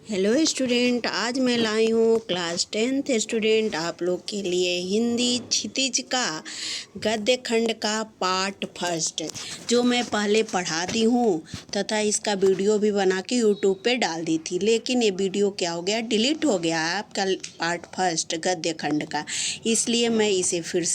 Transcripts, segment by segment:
Hello student, आज मैं लाई हूँ क्लास 10th स्टूडेंट आप लोग के लिए हिंदी क्षितिज का गद्य खंड का पार्ट फर्स्ट, जो मैं पहले पढ़ा दी हूँ तथा इसका वीडियो भी बना के यूट्यूब पे डाल दी थी। लेकिन ये वीडियो क्या हो गया, डिलीट हो गया आपका पार्ट फर्स्ट गद्य खंड का। इसलिए मैं इसे फिर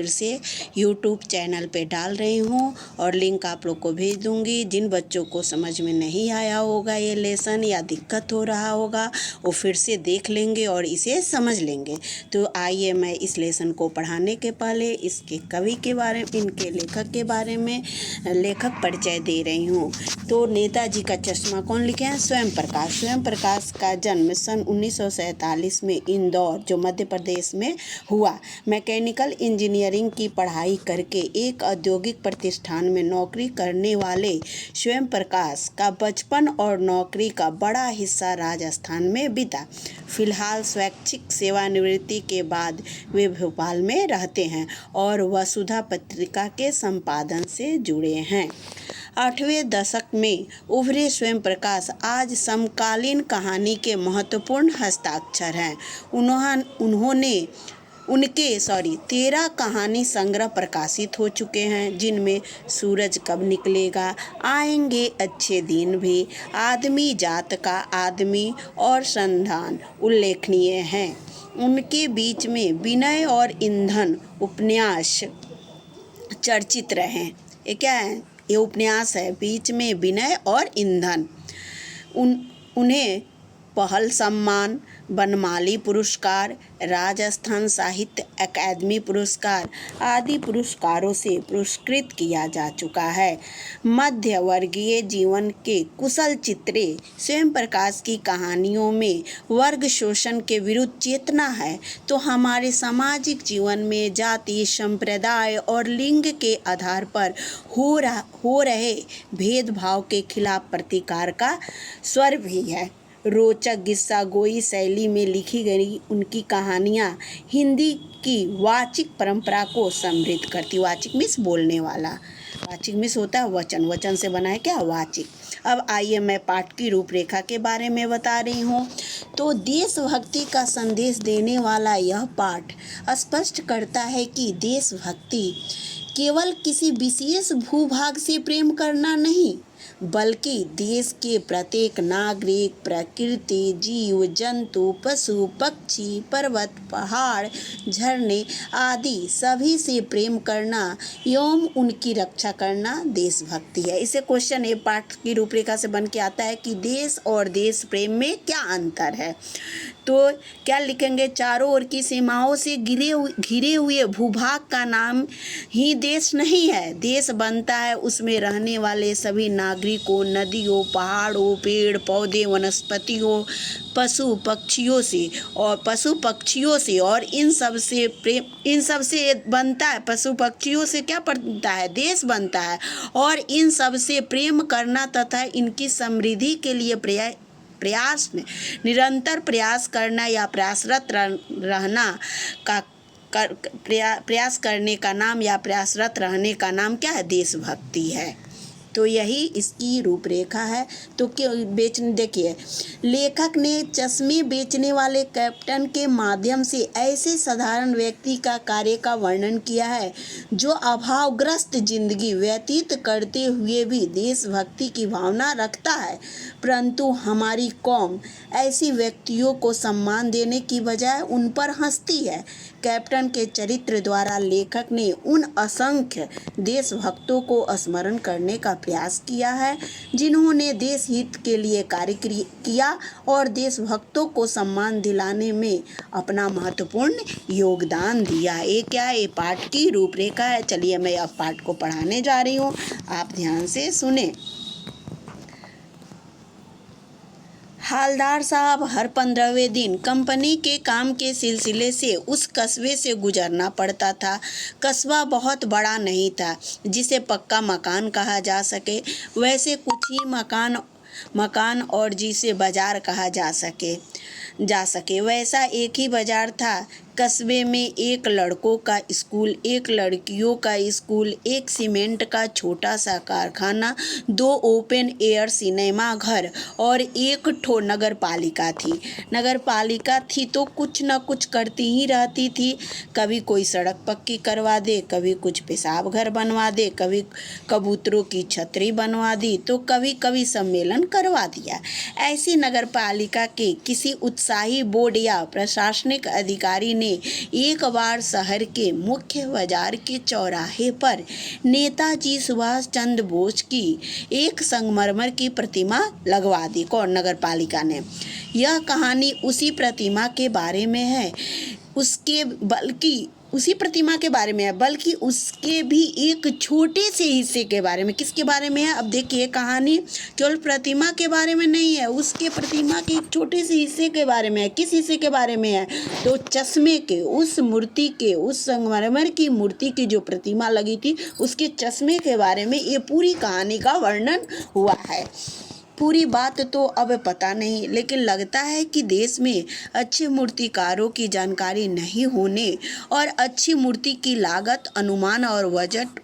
से यूट्यूब चैनल पे डाल रही हूँ और लिंक आप लोग को भेज दूँगी। जिन बच्चों को समझ में नहीं आया होगा ये लेसन या दिक्कत हो रहा होगा वो फिर से देख लेंगे और इसे समझ लेंगे। तो आइए मैं इस लेसन को पढ़ाने के पहले इसके कवि के बारे में, इनके लेखक के बारे में लेखक परिचय दे रही हूँ। तो नेताजी का चश्मा कौन लिखे हैं? स्वयं प्रकाश। स्वयं प्रकाश का जन्म सन 1947 में इंदौर, जो मध्य प्रदेश में हुआ। मैकेनिकल इंजीनियरिंग की पढ़ाई करके एक औद्योगिक प्रतिष्ठान में नौकरी करने वाले स्वयं प्रकाश का बचपन और नौकरी का बड़ा हिस्सा राजस्थान में बीता। फिलहाल स्वैच्छिक सेवानिवृत्ति के बाद वे भोपाल में रहते हैं और वसुधा पत्रिका के संपादन से जुड़े हैं। 8वें दशक में उभरे स्वयं प्रकाश आज समकालीन कहानी के महत्वपूर्ण हस्ताक्षर हैं। उनके 13 कहानी संग्रह प्रकाशित हो चुके हैं, जिनमें सूरज कब निकलेगा, आएंगे अच्छे दिन भी, आदमी जात का आदमी और संधान उल्लेखनीय हैं। उनके बीच में विनय और ईंधन उपन्यास चर्चित रहे। ये क्या है? ये उपन्यास है। बीच में विनय और ईंधन। उन्हें पहल सम्मान, बनमाली पुरस्कार, राजस्थान साहित्य अकादमी पुरस्कार आदि पुरस्कारों से पुरस्कृत किया जा चुका है। मध्य वर्गीय जीवन के कुशल चित्रे स्वयं प्रकाश की कहानियों में वर्ग शोषण के विरुद्ध चेतना है, तो हमारे सामाजिक जीवन में जाति, संप्रदाय और लिंग के आधार पर हो रहे भेदभाव के खिलाफ प्रतिकार का स्वर भी है। रोचक किस्सा गोई शैली में लिखी गई उनकी कहानियाँ हिंदी की वाचिक परंपरा को समृद्ध करती। वाचिक मीन्स बोलने वाला, वाचिक मीन्स होता है वचन, वचन से बना है क्या? वाचिक। अब आइए मैं पाठ की रूपरेखा के बारे में बता रही हूँ। तो देशभक्ति का संदेश देने वाला यह पाठ स्पष्ट करता है कि देशभक्ति केवल किसी विशेष भूभाग से प्रेम करना नहीं, बल्कि देश के प्रत्येक नागरिक, प्रकृति, जीव जंतु, पशु पक्षी, पर्वत, पहाड़, झरने आदि सभी से प्रेम करना एवं उनकी रक्षा करना देशभक्ति है। इसे क्वेश्चन ए पाठ की रूपरेखा से बन के आता है कि देश और देश प्रेम में क्या अंतर है। तो क्या लिखेंगे? चारों ओर की सीमाओं से घिरे हुए भूभाग का नाम ही देश नहीं है। देश बनता है उसमें रहने वाले सभी नागरिकों, नदियों, पहाड़ों, पेड़ पौधे, वनस्पतियों, पशु पक्षियों से और इन सब से बनता है। पशु पक्षियों से क्या बनता है? देश बनता है। और इन सब से प्रेम करना तथा इनकी समृद्धि के लिए निरंतर प्रयास करना या प्रयासरत रहना का प्रयास करने का नाम या प्रयासरत रहने का नाम क्या है? देशभक्ति है। तो यही इसकी रूपरेखा है। तो देखिए, लेखक ने चश्मे बेचने वाले कैप्टन के माध्यम से ऐसे साधारण व्यक्ति का कार्य का वर्णन किया है जो अभावग्रस्त जिंदगी व्यतीत करते हुए भी देशभक्ति की भावना रखता है, परंतु हमारी कौम ऐसी व्यक्तियों को सम्मान देने की बजाय उन पर हंसती है। कैप्टन के चरित्र द्वारा लेखक ने उन असंख्य देशभक्तों को स्मरण करने का प्रयास किया है जिन्होंने देश हित के लिए कार्य किया और देशभक्तों को सम्मान दिलाने में अपना महत्वपूर्ण योगदान दिया। ये क्या है? ये पाठ की रूपरेखा है। चलिए मैं अब पाठ को पढ़ाने जा रही हूँ, आप ध्यान से सुने। हालदार साहब हर 15वें दिन कंपनी के काम के सिलसिले से उस कस्बे से गुजरना पड़ता था। कस्बा बहुत बड़ा नहीं था जिसे पक्का मकान कहा जा सके, वैसे कुछ ही मकान और जिसे बाजार कहा जा सके वैसा एक ही बाजार था कस्बे में एक लड़कों का स्कूल, एक लड़कियों का स्कूल, एक सीमेंट का छोटा सा कारखाना, 2 ओपन एयर सिनेमा घर और एक ठो नगर पालिका थी। नगर पालिका थी तो कुछ न कुछ करती ही रहती थी। कभी कोई सड़क पक्की करवा दे, कभी कुछ पेशाब घर बनवा दे, कभी कबूतरों की छतरी बनवा दी, तो कभी कभी सम्मेलन करवा दिया। ऐसी नगर पालिका के किसी उत्साही बोर्ड या प्रशासनिक अधिकारी ने एक बार शहर के मुख्य बाजार के चौराहे पर नेताजी सुभाष चंद्र बोस की एक संगमरमर की प्रतिमा लगवा दी। कौन? नगर पालिका ने। यह कहानी उसी प्रतिमा के बारे में है, उसी प्रतिमा के बारे में है, बल्कि उसके भी एक छोटे से हिस्से के बारे में। किसके बारे में है? अब देखिए, कहानी केवल प्रतिमा के बारे में नहीं है, उसके प्रतिमा के एक छोटे से हिस्से के बारे में है। किस हिस्से के बारे में है? तो चश्मे के, उस मूर्ति के, उस संगमरमर की मूर्ति की जो प्रतिमा लगी थी, उसके चश्मे के बारे में ये पूरी कहानी का वर्णन हुआ है। पूरी बात तो अब पता नहीं, लेकिन लगता है कि देश में अच्छे मूर्तिकारों की जानकारी नहीं होने और अच्छी मूर्ति की लागत, अनुमान और बजट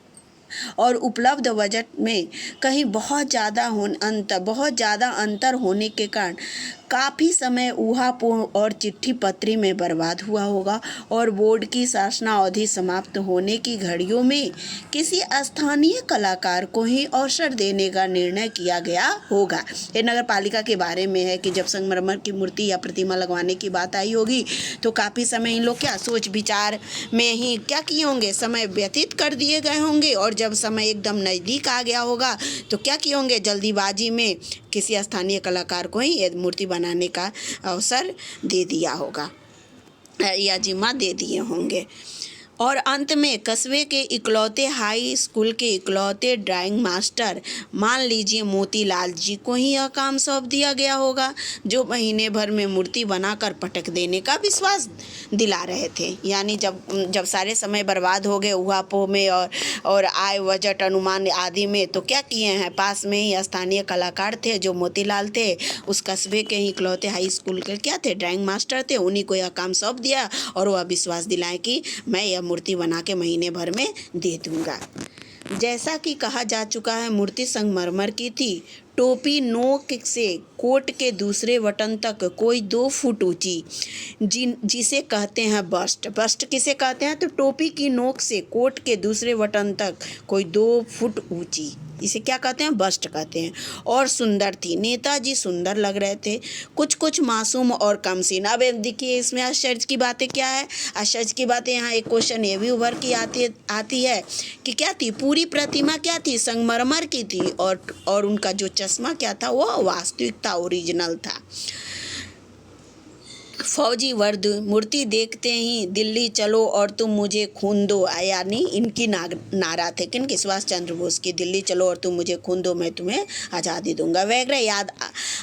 और उपलब्ध बजट में कहीं बहुत ज़्यादा अंतर होने के कारण काफ़ी समय ऊहापोह और चिट्ठी पत्री में बर्बाद हुआ होगा और बोर्ड की शासनावधि समाप्त होने की घड़ियों में किसी स्थानीय कलाकार को ही अवसर देने का निर्णय किया गया होगा। ये नगर पालिका के बारे में है कि जब संगमरमर की मूर्ति या प्रतिमा लगवाने की बात आई होगी तो काफ़ी समय इन लोग क्या सोच विचार में ही क्या किए होंगे, समय व्यतीत कर दिए गए होंगे, और जब समय एकदम नज़दीक आ गया होगा तो क्या किए होंगे, जल्दीबाजी में किसी स्थानीय कलाकार को ही ये मूर्ति बनाने का अवसर दे दिया होगा या जिम्मा दे दिए होंगे। और अंत में कस्बे के इकलौते हाई स्कूल के इकलौते ड्राइंग मास्टर, मान लीजिए मोतीलाल जी को ही यह काम सौंप दिया गया होगा, जो महीने भर में मूर्ति बनाकर पटक देने का विश्वास दिला रहे थे। यानी जब सारे समय बर्बाद हो गए उहापोह में और आय बजट अनुमान आदि में, तो क्या किए हैं, पास में ही स्थानीय कलाकार थे जो मोतीलाल थे, उस कस्बे के ही इकलौते हाई स्कूल के क्या थे, ड्राइंग मास्टर थे, उन्हीं को यह काम सौंप दिया और वह विश्वास दिलाए कि मैं यह मूर्ति बना के महीने भर में दे दूंगा। जैसा कि कहा जा चुका है, मूर्ति संगमरमर की थी। टोपी नोक से कोट के दूसरे बटन तक कोई 2 फुट ऊंची, जिसे कहते हैं बस्ट। बस्ट किसे कहते हैं? तो टोपी की नोक से कोट के दूसरे बटन तक कोई 2 फुट ऊंची, इसे क्या कहते हैं? बस्ट कहते हैं। और सुंदर थी। नेताजी सुंदर लग रहे थे, कुछ मासूम और कमसीन। अब देखिए, इसमें आश्चर्य की बातें क्या है? आश्चर्य की बातें, यहाँ एक क्वेश्चन ये भी उभर के आती है कि क्या थी, पूरी प्रतिमा क्या थी, संगमरमर की थी, और उनका जो चश्मा क्या था, वो वास्तविक था, ओरिजिनल था। फौजी वर्द मूर्ति देखते ही दिल्ली चलो और तुम मुझे खून दो, यानी इनकी नारा थे, किनके? सुभाष चंद्र बोस की। दिल्ली चलो और तुम मुझे खून दो, मैं तुम्हें आज़ादी दूंगा वगैरह याद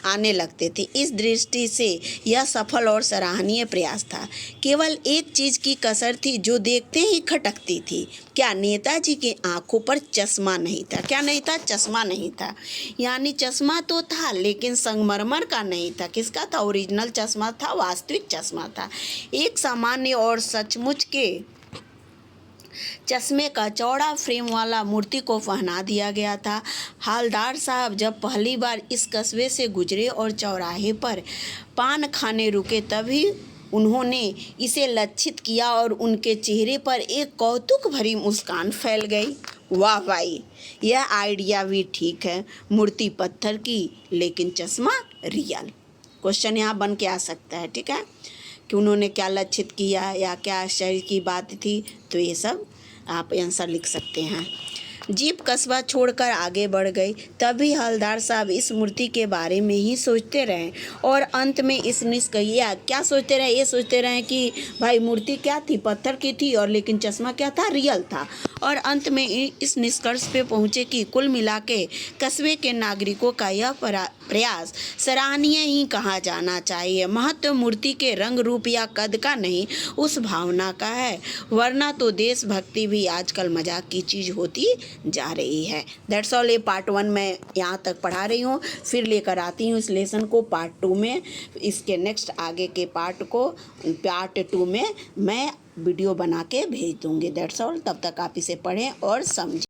आने लगते थे। इस दृष्टि से यह सफल और सराहनीय प्रयास था। केवल एक चीज़ की कसर थी जो देखते ही खटकती थी। क्या? नेताजी के आंखों पर चश्मा नहीं था। क्या नहीं था? चश्मा नहीं था। यानी चश्मा तो था लेकिन संगमरमर का नहीं था। किसका था? ओरिजिनल चश्मा था, वास्तविक चश्मा था। एक सामान्य और सचमुच के चश्मे का चौड़ा फ्रेम वाला मूर्ति को पहना दिया गया था। हवलदार साहब जब पहली बार इस कस्बे से गुजरे और चौराहे पर पान खाने रुके, तभी उन्होंने इसे लक्षित किया और उनके चेहरे पर एक कौतुक भरी मुस्कान फैल गई। वाह भाई, यह आइडिया भी ठीक है। मूर्ति पत्थर की लेकिन चश्मा रियल। क्वेश्चन यहाँ बन के आ सकता है, ठीक है, कि उन्होंने क्या लक्षित किया या क्या आश्चर्य की बात थी, तो ये सब आप आंसर लिख सकते हैं। जीप कस्बा छोड़कर आगे बढ़ गई। तभी हवलदार साहब इस मूर्ति के बारे में ही सोचते रहे और अंत में इस निष्कर्ष क्या सोचते रहे, ये सोचते रहे कि भाई मूर्ति क्या थी, पत्थर की थी, और लेकिन चश्मा क्या था, रियल था। और अंत में इस निष्कर्ष पे पहुँचे कि कुल मिला के कस्बे के नागरिकों का यह प्रयास सराहनीय ही कहा जाना चाहिए। महत्व मूर्ति के रंग रूप या कद का नहीं, उस भावना का है, वरना तो देशभक्ति भी आजकल मजाक की चीज़ होती जा रही है। That's all. ये पार्ट 1 मैं यहाँ तक पढ़ा रही हूँ, फिर लेकर आती हूँ इस लेसन को पार्ट 2 में। इसके नेक्स्ट आगे के पार्ट को पार्ट 2 में मैं वीडियो बना के भेज दूँगी। That's all. तब तक आप इसे पढ़ें और समझें।